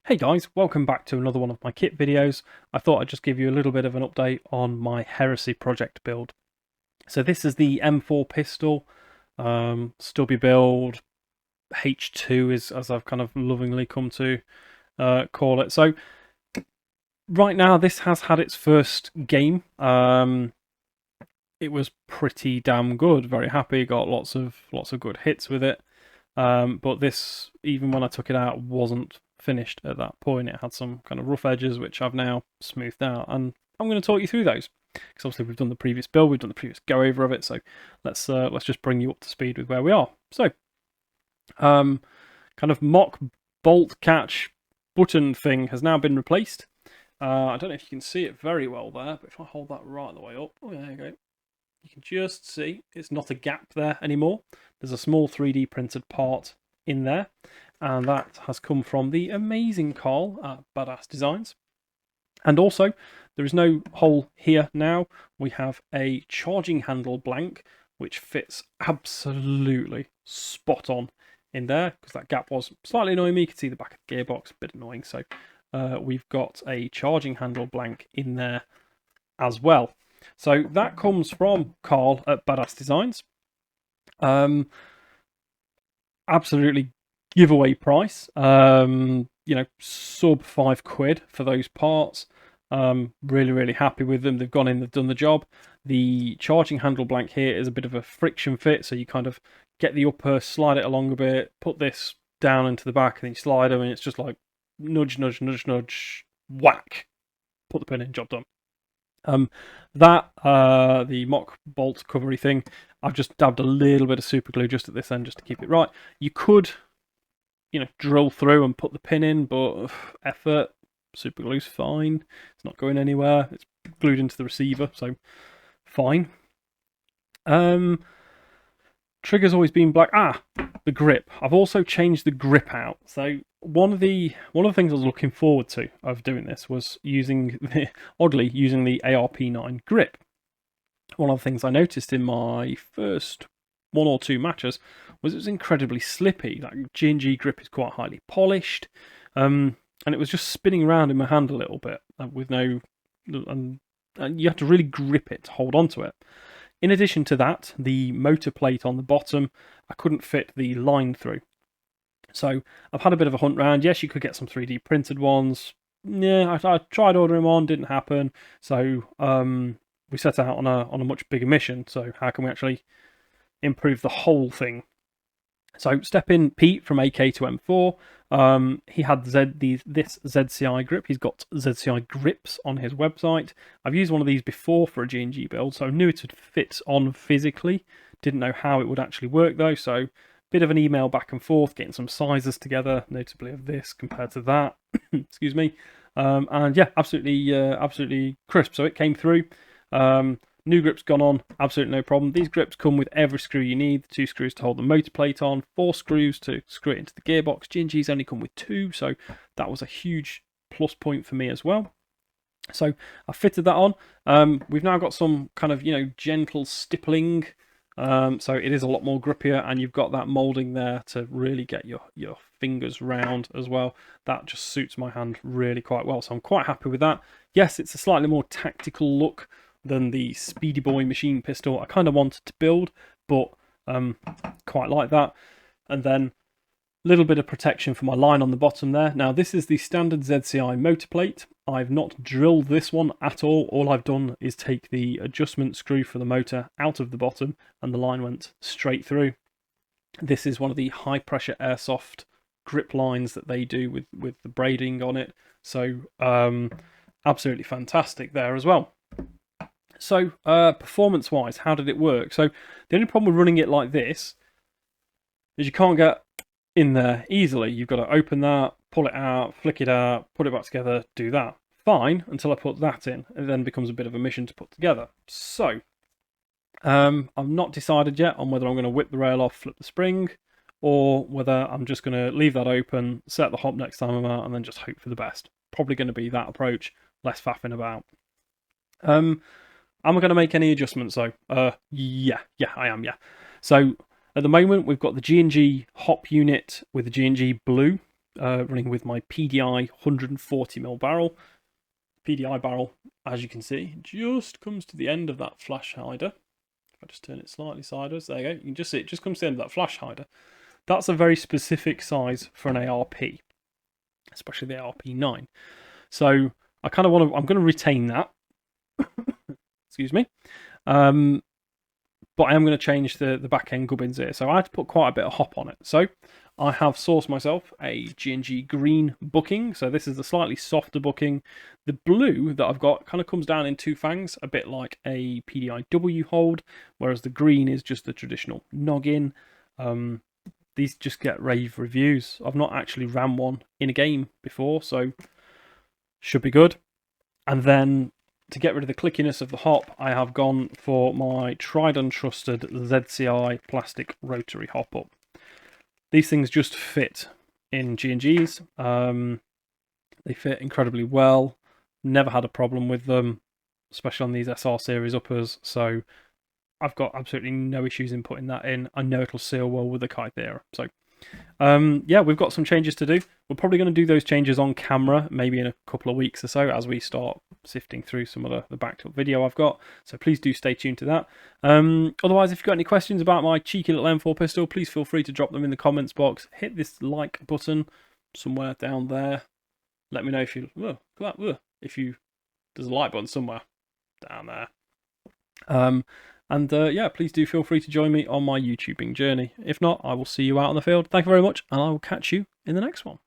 Hey guys, welcome back to another one of my kit videos. I thought I'd just give you a little bit of an update on my Heresy project build. So this is the M4 pistol, stubby build, H2 is as I've kind of lovingly come to call it. So right now this has had its first game. It was pretty damn good, very happy, got lots of good hits with it. But this, even when I took it out, wasn't finished at that point. It had some kind of rough edges, which I've now smoothed out, and I'm going to talk you through those. Because obviously we've done the previous build, we've done the previous go over of it, so let's just bring you up to speed with where we are. So, kind of mock bolt catch button thing has now been replaced. I don't know if you can see it very well there, but if I hold that right the way up, oh yeah, there you go. You can just see it's not a gap there anymore. There's a small 3D printed part in there, and that has come from the amazing Carl at Badass Designs. And also, there is no hole here now. We have a charging handle blank, which fits absolutely spot on in there, because that gap was slightly annoying me. You can see the back of the gearbox, a bit annoying. So we've got a charging handle blank in there as well. So that comes from Carl at Badass Designs. Absolutely giveaway price. You know, sub £5 for those parts. Really happy with them. They've gone in, they've done the job. The charging handle blank here is a bit of a friction fit, so you kind of get the upper, slide it along a bit, put this down into the back, and then you slide them, and it's just like nudge, whack. Put the pin in, job done. The mock bolt covery thing, I've just dabbed a little bit of super glue just at this end just to keep it right. You could, you know, drill through and put the pin in, but effort, super glue's fine. It's not going anywhere. It's glued into the receiver, so fine. Trigger's always been black. The grip. I've also changed the grip out. So one of the things I was looking forward to of doing this was using the ARP9 grip. One of the things I noticed in my first one or two matches was it was incredibly slippy. That G&G grip is quite highly polished, and it was just spinning around in my hand a little bit with no, and you have to really grip it to hold on to it. In addition to that, the motor plate on the bottom, I couldn't fit the line through. So I've had a bit of a hunt round. Yes, you could get some 3D printed ones. Yeah, I tried ordering one, didn't happen. So we set out on a much bigger mission. So how can we actually improve the whole thing? So step in Pete from AK to M4. He had this ZCI grip. He's got ZCI grips on his website. I've used one of these before for a G&G build, so I knew it would fit on physically. Didn't know how it would actually work though, so bit of an email back and forth, getting some sizes together, notably of this compared to that. Excuse me. And yeah, absolutely crisp. So it came through. New grip's gone on, absolutely no problem. These grips come with every screw you need. 2 screws to hold the motor plate on, 4 screws to screw it into the gearbox. G&G's only come with 2, so that was a huge plus point for me as well. So I fitted that on. We've now got some kind of, you know, gentle stippling. So it is a lot more grippier, and you've got that moulding there to really get your fingers round as well. That just suits my hand really quite well, so I'm quite happy with that. Yes, it's a slightly more tactical look than the Speedy Boy machine pistol I kind of wanted to build, but quite like that. And then a little bit of protection for my line on the bottom there. Now this is the standard ZCI motor plate. I've not drilled this one at all. All I've done is take the adjustment screw for the motor out of the bottom, and the line went straight through. This is one of the high pressure airsoft grip lines that they do with the braiding on it. So absolutely fantastic there as well. So performance wise, how did it work? So the only problem with running it like this is you can't get in there easily. You've got to open that, pull it out, flick it out, put it back together, do that. Fine, until I put that in. It then becomes a bit of a mission to put together. So I'm not decided yet on whether I'm going to whip the rail off, flip the spring, or whether I'm just going to leave that open, set the hop next time I'm out, and then just hope for the best. Probably going to be that approach, less faffing about. Am I going to make any adjustments though? Yeah, I am, yeah. So at the moment we've got the G&G hop unit with the G&G blue running with my PDI 140mm barrel. PDI barrel, as you can see, just comes to the end of that flash hider. If I just turn it slightly sideways, there you go. You can just see it just comes to the end of that flash hider. That's a very specific size for an ARP, especially the ARP9. So I kind of want to. I'm going to retain that. Excuse me. But I am going to change the back end gubbins here. So I had to put quite a bit of hop on it. So I have sourced myself a G&G green booking. So this is the slightly softer booking. The blue that I've got kind of comes down in two fangs, a bit like a PDIW hold, whereas the green is just the traditional noggin. These just get rave reviews. I've not actually ran one in a game before, so should be good. And then to get rid of the clickiness of the hop, I have gone for my tried and trusted ZCI plastic rotary hop up. These things just fit in G&Gs. They fit incredibly well. Never had a problem with them, especially on these SR series uppers. So I've got absolutely no issues in putting that in. I know it'll seal well with the Kythera. So yeah, we've got some changes to do. We're probably going to do those changes on camera, maybe in a couple of weeks or so, as we start sifting through some of the backed up video I've got. So please do stay tuned to that. Otherwise, if you've got any questions about my cheeky little M4 pistol, please feel free to drop them in the comments box. Hit this like button somewhere down there. Let me know if you there's a like button somewhere down there. And yeah, please do feel free to join me on my YouTubing journey. If not, I will see you out on the field. Thank you very much, and I will catch you in the next one.